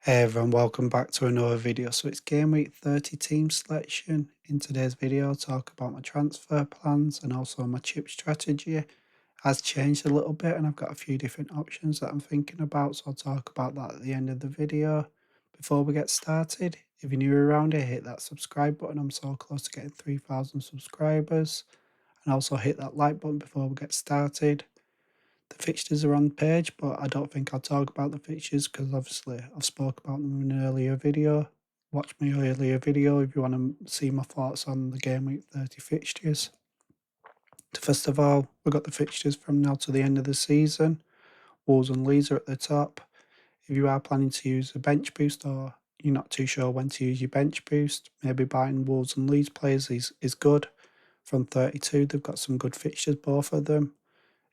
Hey everyone, welcome back to another video. So it's game week 30 team selection. In today's video, I'll talk about my transfer plans and also my chip strategy. Has changed a little bit and I've got a few different options that I'm thinking about. So I'll talk about that at the end of the video. Before we get started, if you're new around here, hit that subscribe button. I'm so close to getting 3,000 subscribers. And also hit that like button before we get started. The fixtures are on the page, but I don't think I'll talk about the fixtures because obviously I've spoke about them in an earlier video. Watch my earlier video if you want to see my thoughts on the Game Week 30 fixtures. First of all, we've got the fixtures from now to the end of the season. Wolves and Leeds are at the top. If you are planning to use a bench boost or you're not too sure when to use your bench boost, maybe buying Wolves and Leeds players is good. From 32, they've got some good fixtures, both of them.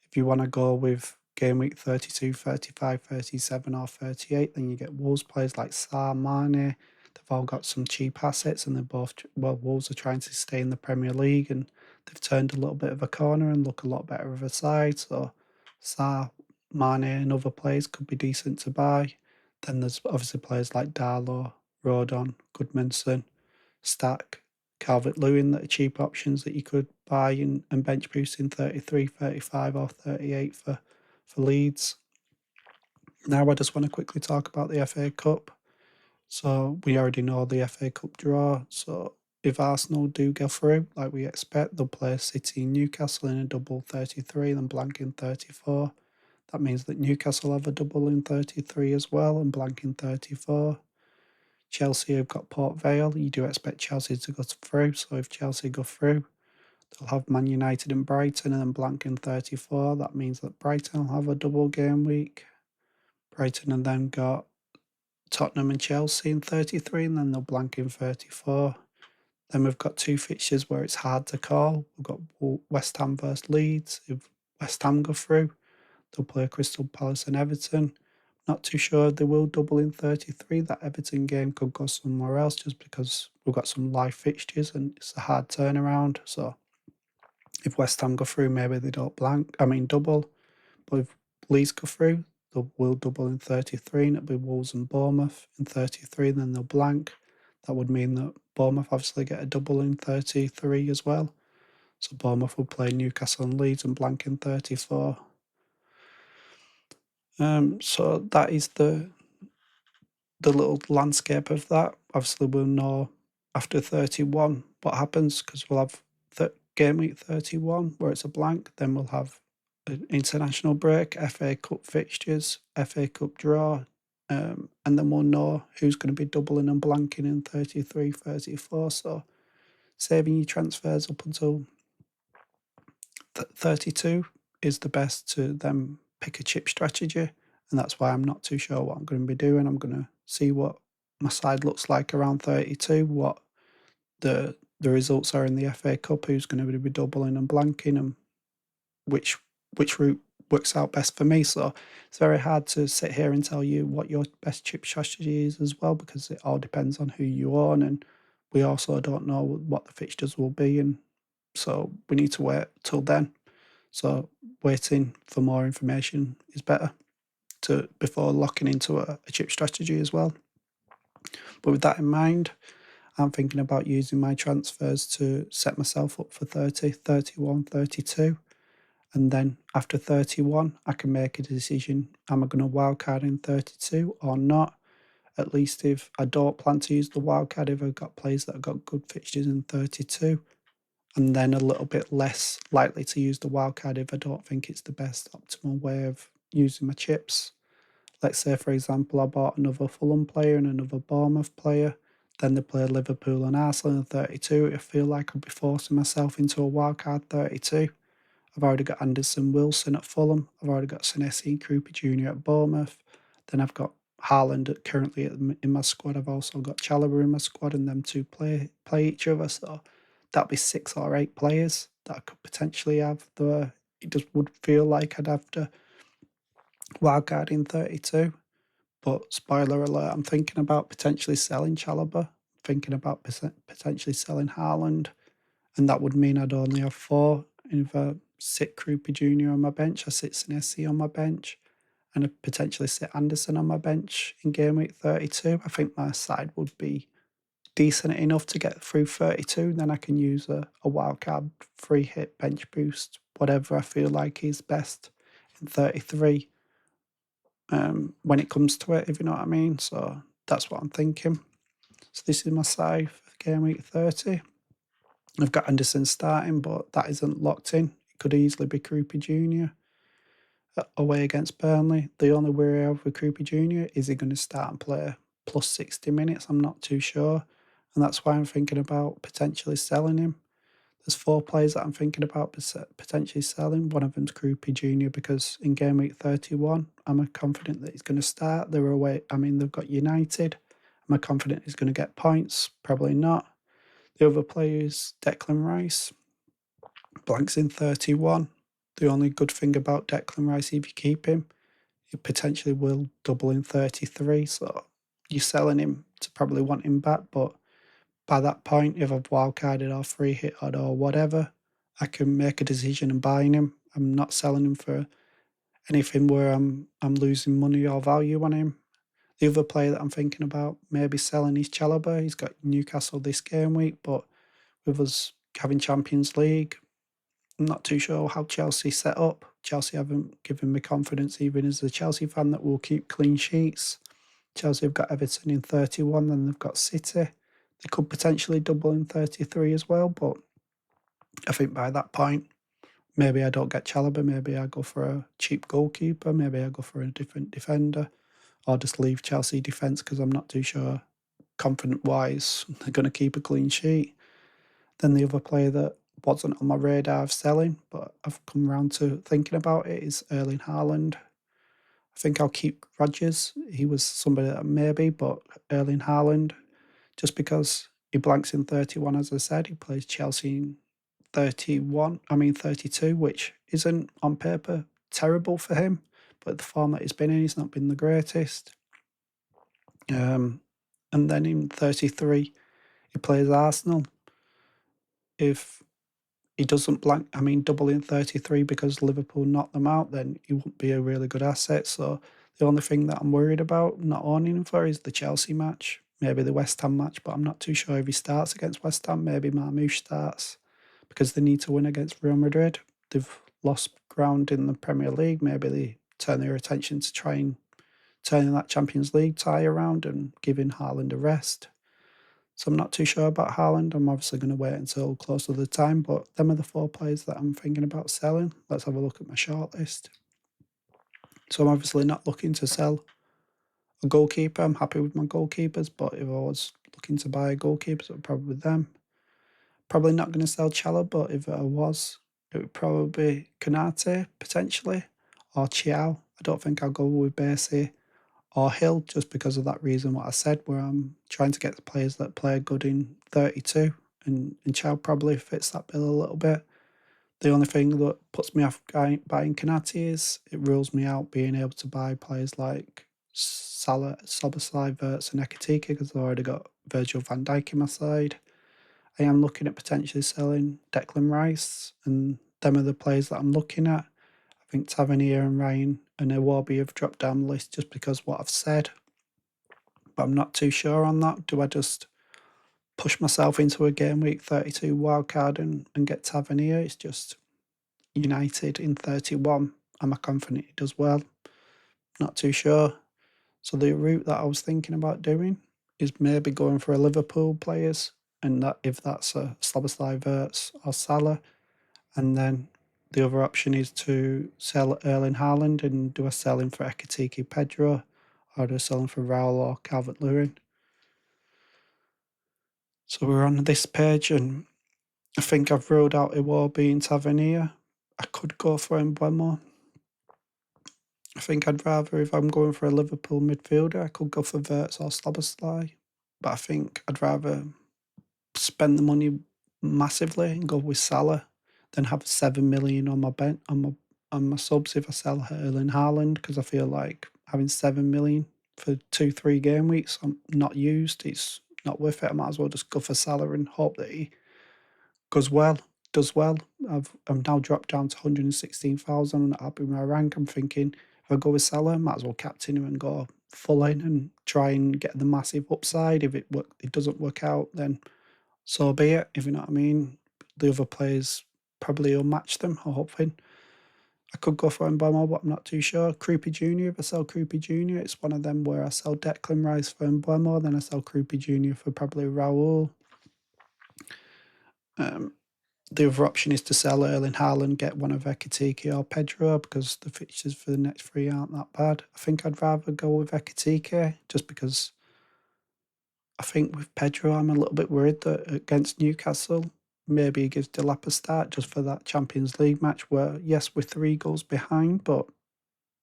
If you want to go with game week 32, 35, 37 or 38, then you get Wolves players like Salah, Mane. They've all got some cheap assets and they're both, well, Wolves are trying to stay in the Premier League and they've turned a little bit of a corner and look a lot better of a side. So Salah, Mane and other players could be decent to buy. Then there's obviously players like Darlow, Rodon, Goodmanson, Stack, Calvert-Lewin that are cheap options that you could buy and bench boost in 33, 35 or 38 for Leeds. Now I just want to quickly talk about the FA Cup. So we already know the FA Cup draw. So if Arsenal do go through, like we expect, they'll play City and Newcastle in a double 33 and blank in 34. That means that Newcastle have a double in 33 as well and blank in 34. Chelsea have got Port Vale. You do expect Chelsea to go through. So if Chelsea go through, they'll have Man United and Brighton and then blank in 34. That means that Brighton will have a double game week. Brighton and then got Tottenham and Chelsea in 33 and then they'll blank in 34. Then we've got two fixtures where it's hard to call. We've got West Ham versus Leeds. If West Ham go through, they'll play Crystal Palace and Everton. Not too sure if they will double in 33. That Everton game could go somewhere else just because we've got some live fixtures and it's a hard turnaround. So if West Ham go through, maybe they don't double. But if Leeds go through, they will double in 33 and it'll be Wolves and Bournemouth in 33 and then they'll blank. That would mean that Bournemouth obviously get a double in 33 as well. So Bournemouth will play Newcastle and Leeds and blank in 34. So that is the little landscape of that. Obviously, we'll know after 31 what happens because we'll have game week 31 where it's a blank. Then we'll have an international break, FA Cup fixtures, FA Cup draw, and then we'll know who's going to be doubling and blanking in 33, 34. So saving your transfers up until 32 is the best to then pick a chip strategy. And that's why I'm not too sure what I'm going to be doing. I'm going to see what my side looks like around 32, what the results are in the FA Cup, who's going to be doubling and blanking, and which route works out best for me. So it's very hard to sit here and tell you what your best chip strategy is as well, because it all depends on who you own, and we also don't know what the fixtures will be, and so we need to wait till then. So waiting for more information is better before locking into a chip strategy as well. But with that in mind, I'm thinking about using my transfers to set myself up for 30, 31, 32. And then after 31, I can make a decision, am I going to wildcard in 32 or not? At least if I don't plan to use the wildcard, if I've got players that have got good fixtures in 32, and then a little bit less likely to use the wildcard if I don't think it's the best optimal way of using my chips. Let's say, for example, I bought another Fulham player and another Bournemouth player. Then they play Liverpool and Arsenal in 32. I feel like I'd be forcing myself into a wildcard 32. I've already got Anderson Wilson at Fulham. I've already got Senesi and Krupa Jr. at Bournemouth. Then I've got Haaland currently in my squad. I've also got Chalobah in my squad, and them two play each other. So that'd be 6 or 8 players that I could potentially have. It just would feel like I'd have to wildcard in 32. But spoiler alert, I'm thinking about potentially selling Chalobah, thinking about potentially selling Haaland, and that would mean I'd only have 4. And if I sit Krupa Jr. on my bench, I sit Senesi on my bench, and I'd potentially sit Anderson on my bench in game week 32, I think my side would be decent enough to get through 32. Then I can use a wildcard free hit bench boost, whatever I feel like is best in 33 when it comes to it, if you know what I mean. So that's what I'm thinking. So this is my side for game week 30. I've got Anderson starting, but that isn't locked in. It could easily be Krupa Jr. Away against Burnley. The only worry I have with Krupa Jr. is he going to start and play plus 60 minutes? I'm not too sure. And that's why I'm thinking about potentially selling him. There's 4 players that I'm thinking about potentially selling. One of them's Krupa Jr. because in game week 31, I'm confident that he's going to start. They're away. I mean, they've got United. Am I confident he's going to get points? Probably not. The other player is Declan Rice. Blanks in 31. The only good thing about Declan Rice, if you keep him, he potentially will double in 33. So you're selling him to probably want him back. But by that point, if I've wildcarded or free hit or whatever, I can make a decision and buying him. I'm not selling him for anything where I'm losing money or value on him. The other player that I'm thinking about maybe selling is Chalobah. He's got Newcastle this game week, but with us having Champions League, I'm not too sure how Chelsea set up. Chelsea haven't given me confidence, even as a Chelsea fan, that will keep clean sheets. Chelsea have got Everton in 31, then they've got City. They could potentially double in 33 as well, but I think by that point, maybe I don't get Chalobah, maybe I go for a cheap goalkeeper, maybe I go for a different defender, or just leave Chelsea defence because I'm not too sure, confident-wise, they're going to keep a clean sheet. Then the other player that wasn't on my radar of selling, but I've come around to thinking about it, is Erling Haaland. I think I'll keep Rodgers. He was somebody that maybe, but Erling Haaland, just because he blanks in 31, as I said, he plays Chelsea in 32, which isn't on paper terrible for him, but the form that he's been in, he's not been the greatest. And then in 33, he plays Arsenal. If he doesn't double in 33 because Liverpool knocked them out, then he won't be a really good asset. So the only thing that I'm worried about not owning him for is the Chelsea match, maybe the West Ham match, but I'm not too sure if he starts against West Ham. Maybe Marmoush starts because they need to win against Real Madrid. They've lost ground in the Premier League. Maybe they turn their attention to try and turning that Champions League tie around and giving Haaland a rest. So I'm not too sure about Haaland. I'm obviously going to wait until close to the time, but them are the 4 players that I'm thinking about selling. Let's have a look at my shortlist. So I'm obviously not looking to sell a goalkeeper. I'm happy with my goalkeepers, but if I was looking to buy a goalkeeper, it would probably be them. Probably not going to sell Chalobah, but if I was, it would probably be Konate, potentially, or Chiao. I don't think I'll go with Bassey or Hill, just because of that reason what I said, where I'm trying to get the players that play good in 32, and Chow probably fits that bill a little bit. The only thing that puts me off buying Konate is it rules me out being able to buy players like Salah, Szoboszlai, Wirtz and Ekitike because I've already got Virgil van Dijk in my side. I am looking at potentially selling Declan Rice, and them are the players that I'm looking at. I think Tavernier and Ryan and Iwobi have dropped down the list just because what I've said. But I'm not too sure on that. Do I just push myself into a game week 32 wildcard and get Tavernier? It's just United in 31. Am I confident he does well? Not too sure. So the route that I was thinking about doing is maybe going for a Liverpool players, and that if that's a Szoboszlai, Wirtz or Salah, and then the other option is to sell Erling Haaland and do a selling for Ekitike Pedro, or do a selling for Raul or Calvert-Lewin. So we're on this page, and I think I've ruled out Iwobi and Tavernier. I could go for Mbeumo. I think I'd rather, if I'm going for a Liverpool midfielder, I could go for Wirtz or Szoboszlai. But I think I'd rather spend the money massively and go with Salah than have 7 million on my subs if I sell Erling Haaland, because I feel like having 7 million for 2-3 game weeks I'm not used, it's not worth it. I might as well just go for Salah and hope that he does well. I'm now dropped down to 116,000 and up in my rank. I'm thinking If I go with Salah, might as well captain him and go full in and try and get the massive upside. If it doesn't work out, then so be it, if you know what I mean. The other players probably will match them, I'm hoping. I could go for Mbamo, but I'm not too sure. Croupy Jr., if I sell Croupy Jr., it's one of them where I sell Declan Rice for Mbamo, then I sell Croupy Jr. for probably Raul. The other option is to sell Erling Haaland, get one of Ekitike or Pedro, because the fixtures for the next three aren't that bad. I think I'd rather go with Ekitike, just because I think with Pedro, I'm a little bit worried that against Newcastle, maybe he gives Delap a start just for that Champions League match where, yes, we're 3 goals behind, but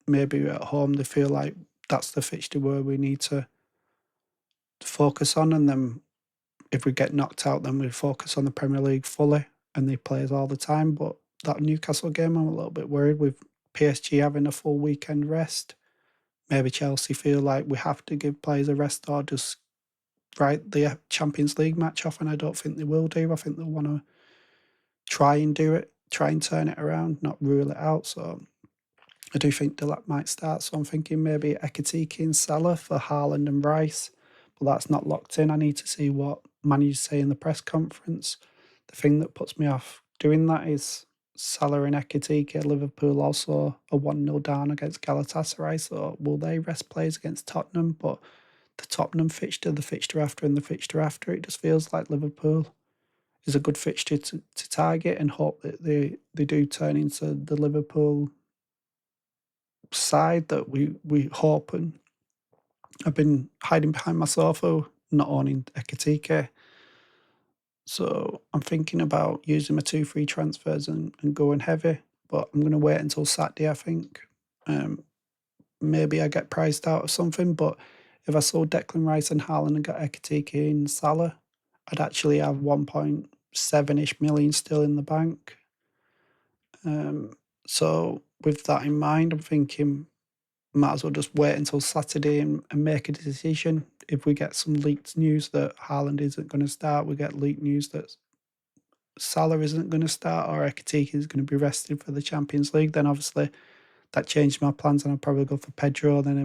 maybe at home they feel like that's the fixture where we need to focus on, and then if we get knocked out, then we focus on the Premier League fully, and they play us all the time. But that Newcastle game, I'm a little bit worried with PSG having a full weekend rest. Maybe Chelsea feel like we have to give players a rest or just write the Champions League match off, and I don't think they will do. I think they'll want to try and do it, try and turn it around, not rule it out. So I do think Delap might start. So I'm thinking maybe Ekitike and Salah for Haaland and Rice, but that's not locked in. I need to see what managers say in the press conference. The thing that puts me off doing that is Salah and Ekitike. Liverpool also are 1-0 down against Galatasaray, so will they rest players against Tottenham? But the Tottenham fixture, the fixture after, and the fixture after, it just feels like Liverpool is a good fixture to target and hope that they do turn into the Liverpool side that we hope. And I've been hiding behind my sofa, not owning Ekitike. So I'm thinking about using my 2 free transfers and going heavy, but I'm going to wait until Saturday, I think. Maybe I get priced out of something, but if I sold Declan Rice and Haaland and got Ekitike and Salah, I'd actually have 1.7-ish million still in the bank. So with that in mind, I'm thinking might as well just wait until Saturday and make a decision. If we get some leaked news that Haaland isn't going to start, we get leaked news that Salah isn't going to start or Ekitike is going to be rested for the Champions League, then obviously that changed my plans and I'll probably go for Pedro. Then it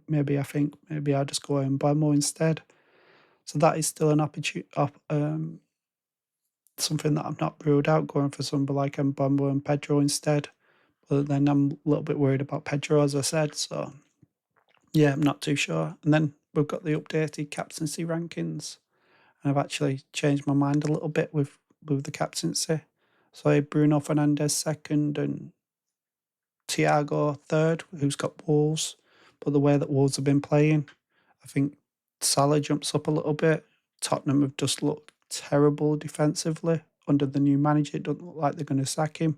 maybe I think maybe I'll just go in Mbamo instead. So that is still an opportunity, something that I've not ruled out, going for somebody like Mbamo and Pedro instead. But then I'm a little bit worried about Pedro, as I said. So yeah, I'm not too sure. And then we've got the updated captaincy rankings. And I've actually changed my mind a little bit with the captaincy. So I had Bruno Fernandes second and Thiago third, who's got Wolves. But the way that Wolves have been playing, I think Salah jumps up a little bit. Tottenham have just looked terrible defensively under the new manager. It doesn't look like they're going to sack him.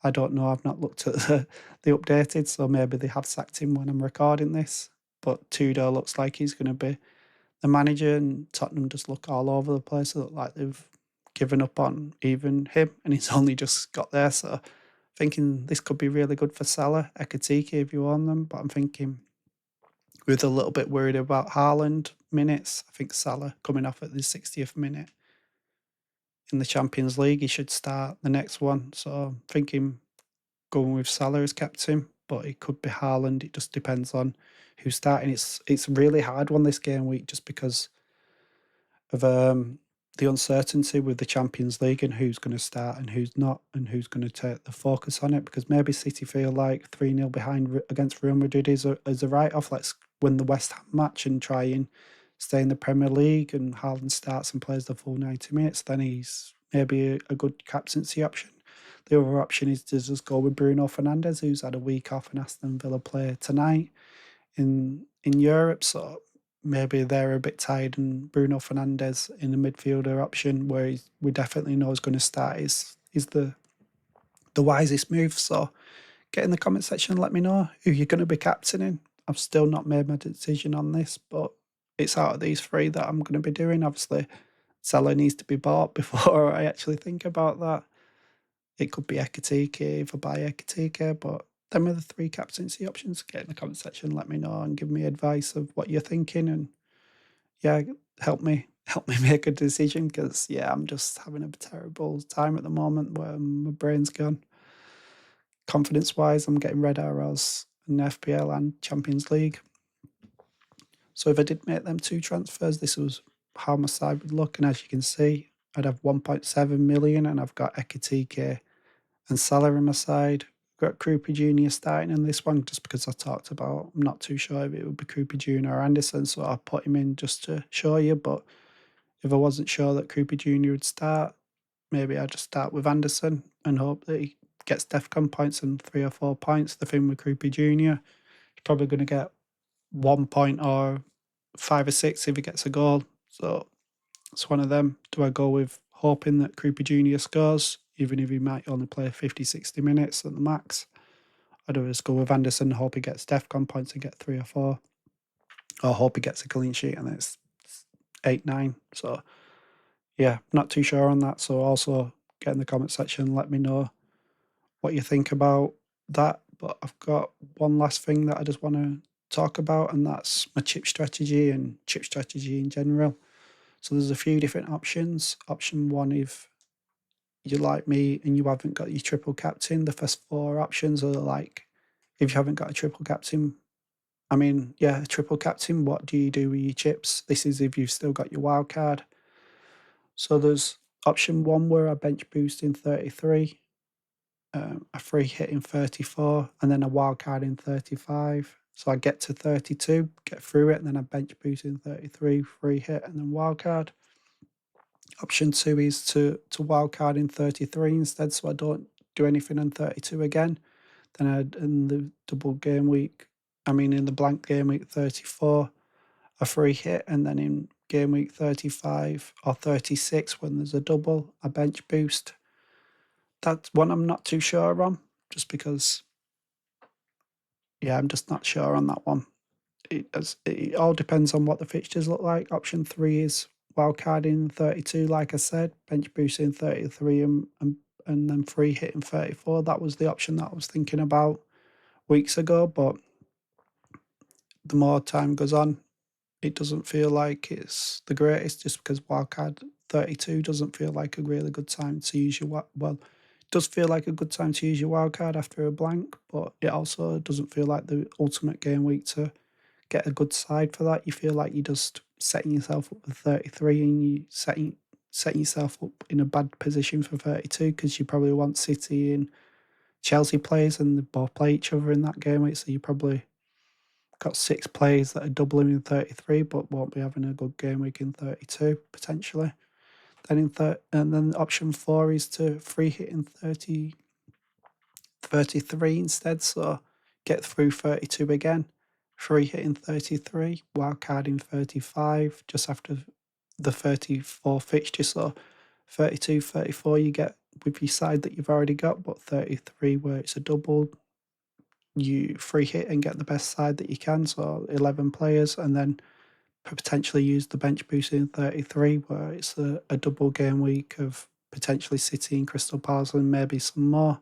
I don't know. I've not looked at the updated, so maybe they have sacked him when I'm recording this. But Tudor looks like he's going to be the manager, and Tottenham just look all over the place. They look like they've given up on even him, and he's only just got there. So thinking this could be really good for Salah, Ekitike if you own them. But I'm thinking with a little bit worried about Haaland minutes. I think Salah coming off at the 60th minute in the Champions League, he should start the next one. So I'm thinking going with Salah as captain, but it could be Haaland. It just depends on who's starting. It's really hard one this game week just because of the uncertainty with the Champions League and who's going to start and who's not, and who's going to take the focus on it. Because maybe City feel like 3-0 behind against Real Madrid is a write-off. Let's win the West Ham match and try and stay in the Premier League, and Haaland starts and plays the full 90 minutes. Then he's maybe a good captaincy option. The other option is to just go with Bruno Fernandes, who's had a week off, and Aston Villa play tonight in Europe. So maybe they're a bit tired, and Bruno Fernandes in the midfielder option, where we definitely know is going to start, is the wisest move. So get in the comment section and let me know who you're going to be captaining. I've still not made my decision on this, but it's out of these 3 that I'm going to be doing. Obviously, Salah needs to be bought before I actually think about that. It could be Ekitike if I buy Ekitike, but them are the 3 captaincy options. Get in the comment section, let me know, and give me advice of what you're thinking, and yeah, help me make a decision, because yeah, I'm just having a terrible time at the moment where my brain's gone. Confidence wise, I'm getting red arrows, in FPL and Champions League. So if I did make them 2 transfers, this was how my side would look. And as you can see, I'd have 1.7 million and I've got Ekitike and Salah in my side. Got Krupa Jr. starting in this one just because I talked about, I'm not too sure if it would be Krupa Jr. or Anderson, so I put him in just to show you. But if I wasn't sure that Krupa Jr. would start, maybe I'd just start with Anderson and hope that he gets DEFCON points and 3 or 4 points. The thing with Krupa Jr., he's probably going to get 1 point or 5 or 6 if he gets a goal. So it's one of them. Do I go with hoping that Krupa Jr. scores, even if he might only play 50, 60 minutes at the max? Or do I just go with Anderson, hope he gets DEFCON points and get 3 or 4? Or hope he gets a clean sheet and it's 8, 9. So yeah, not too sure on that. So also get in the comment section, let me know what you think about that. But I've got one last thing that I just want to talk about, and that's my chip strategy and chip strategy in general. So there's a few different options. Option 1, if you're like me and you haven't got your triple captain, the first 4 options are like, if you haven't got a triple captain, a triple captain, what do you do with your chips? This is if you've still got your wild card. So there's option 1 where I bench boost in 33, a free hit in 34, and then a wild card in 35. So I get to 32, get through it, and then I bench boost in 33, free hit, and then wild card. Option 2 is to wild card in 33 instead, so I don't do anything in 32 again. Then in the in the blank game week 34, a free hit, and then in game week 35 or 36, when there's a double, a bench boost. That's one I'm not too sure on, just because, I'm just not sure on that one. It all depends on what the fixtures look like. Option 3 is wildcard in 32, like I said, bench boost in 33 and then free hit in 34. That was the option that I was thinking about weeks ago, but the more time goes on, it doesn't feel like it's the greatest, just because wildcard 32 doesn't feel like a really good time to use your it does feel like a good time to use your wildcard after a blank, but it also doesn't feel like the ultimate game week to get a good side for that. You feel like you're just setting yourself up for 33 and you setting yourself up in a bad position for 32, because you probably want City and Chelsea players and they both play each other in that game week, so you probably got 6 players that are doubling in 33 but won't be having a good game week in 32 potentially. Then and then option 4 is to free hit in 33 instead, so get through 32 again, free hit in 33, wildcard in 35 just after the 34 fixture. So 32, 34 you get with your side that you've already got, but 33 where it's a double, you free hit and get the best side that you can, so 11 players, and then potentially use the bench boost in 33 where it's a double game week of potentially City and Crystal Palace and maybe some more.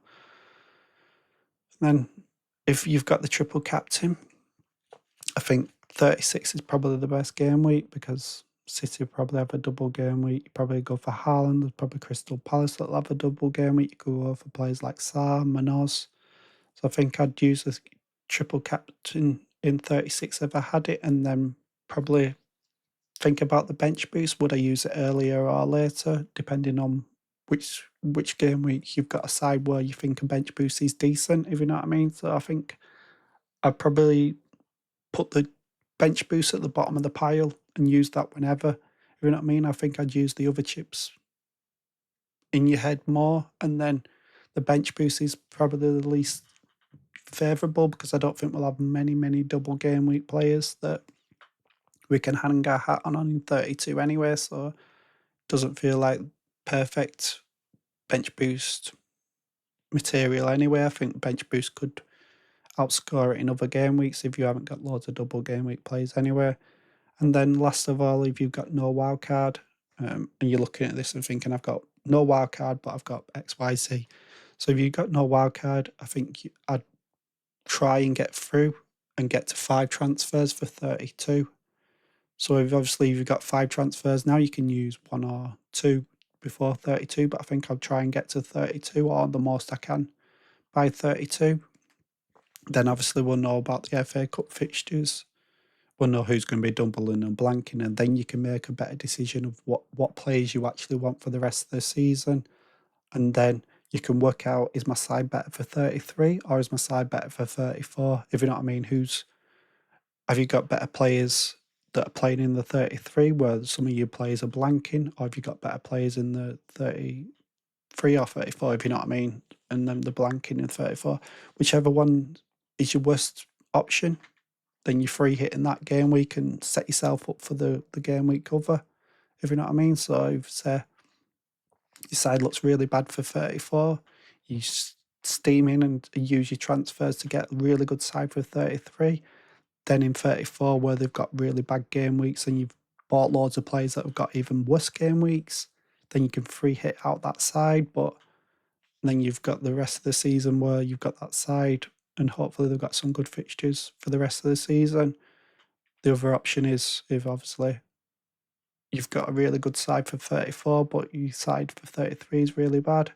And then if you've got the triple captain, I think 36 is probably the best game week, because City will probably have a double game week. You probably go for Haaland. There's probably Crystal Palace that'll have a double game week. You could go for players like Salah, Manos. So I think I'd use the triple captain in 36 if I had it, and then probably think about the bench boost. Would I use it earlier or later, depending on which game week you've got a side where you think a bench boost is decent, if you know what I mean. So I think I'd probably put the bench boost at the bottom of the pile and use that whenever, if you know what I mean. I think I'd use the other chips in your head more, and then the bench boost is probably the least favourable, because I don't think we'll have many double game week players that we can hang our hat on in 32 anyway, so it doesn't feel like perfect bench boost material anyway. I think bench boost could outscore it in other game weeks if you haven't got loads of double game week players anyway. And then last of all, if you've got no wild card, and you're looking at this and thinking, I've got no wild card, but I've got XYZ. So if you've got no wild card, I think I'd try and get through and get to 5 transfers for 32. So if you've got 5 transfers now, you can use 1 or 2 before 32, but I think I'll try and get to 32 or the most I can by 32. Then obviously we'll know about the FA Cup fixtures. We'll know who's going to be doubling and blanking, and then you can make a better decision of what players you actually want for the rest of the season. And then you can work out, is my side better for 33 or is my side better for 34? If you know what I mean, have you got better players that are playing in the 33 where some of your players are blanking, or have you got better players in the 33 or 34, if you know what I mean, and then the blanking in 34? Whichever one is your worst option, then you're free hitting that game week and set yourself up for the game week cover, if you know what I mean. So if say your side looks really bad for 34, you steam in and use your transfers to get a really good side for 33. Then in 34, where they've got really bad game weeks and you've bought loads of players that have got even worse game weeks, then you can free hit out that side. But then you've got the rest of the season where you've got that side and hopefully they've got some good fixtures for the rest of the season. The other option is if obviously you've got a really good side for 34, but your side for 33 is really bad.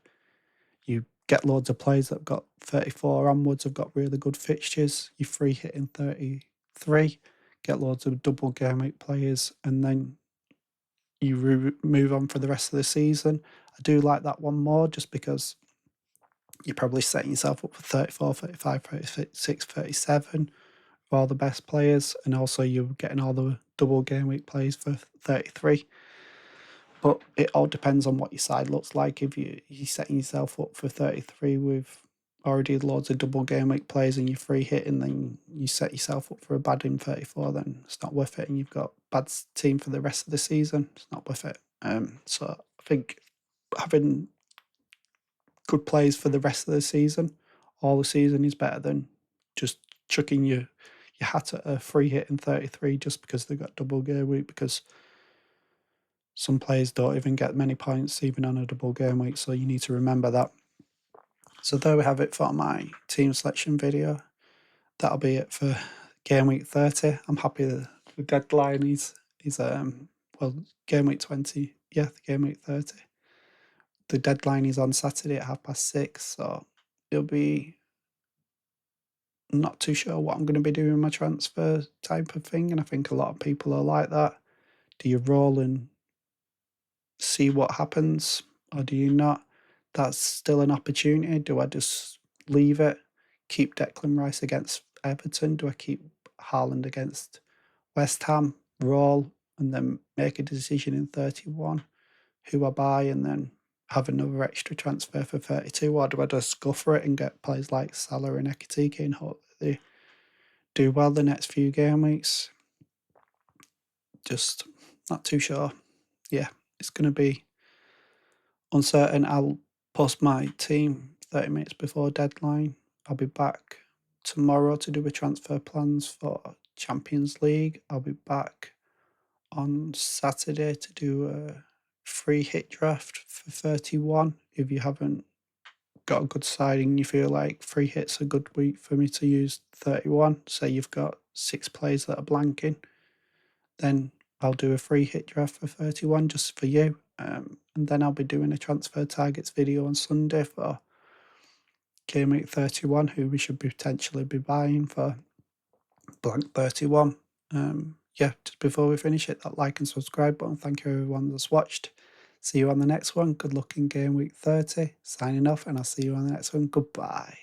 You get loads of players that have got 34 onwards, have got really good fixtures. You free hitting 33, get loads of double game week players, and then you move on for the rest of the season. I do like that one more just because you're probably setting yourself up for 34, 35, 36, 37 for all the best players, and also you're getting all the double game week players for 33. But it all depends on what your side looks like. If you're setting yourself up for 33 with already loads of double game week players and you're free hitting, then you set yourself up for a bad in 34, then it's not worth it. And you've got a bad team for the rest of the season, it's not worth it. So I think having good players for the rest of the season, all the season, is better than just chucking your hat at a free hit in 33 just because they've got double game week, because some players don't even get many points even on a double game week, so you need to remember that. So there we have it for my team selection video. That'll be it for game week 30. I'm happy that the deadline is well, game week 20. Yeah, the game week 30. The deadline is on Saturday at 6:30, so it'll be not too sure what I'm going to be doing my transfer type of thing, and I think a lot of people are like that. Do you roll and see what happens, or do you not? That's still an opportunity. Do I just leave it, keep Declan Rice against Everton? Do I keep Haaland against West Ham, roll, and then make a decision in 31 who I buy, and then have another extra transfer for 32? Or do I just go for it and get players like Salah and Ekitike and hope that they do well the next few game weeks? Just not too sure. Yeah, it's going to be uncertain. I'll post my team 30 minutes before deadline. I'll be back tomorrow to do a transfer plans for Champions League. I'll be back on Saturday to do a free hit draft for 31. If you haven't got a good side and you feel like free hit's a good week for me to use 31, say you've got 6 players that are blanking, then I'll do a free hit draft for 31 just for you. And then I'll be doing a transfer targets video on Sunday for game week 31, who we should potentially be buying for blank 31. Yeah, just before we finish, hit that like and subscribe button. Thank you everyone that's watched. See you on the next one. Good luck in game week 30. Signing off, and I'll see you on the next one. Goodbye.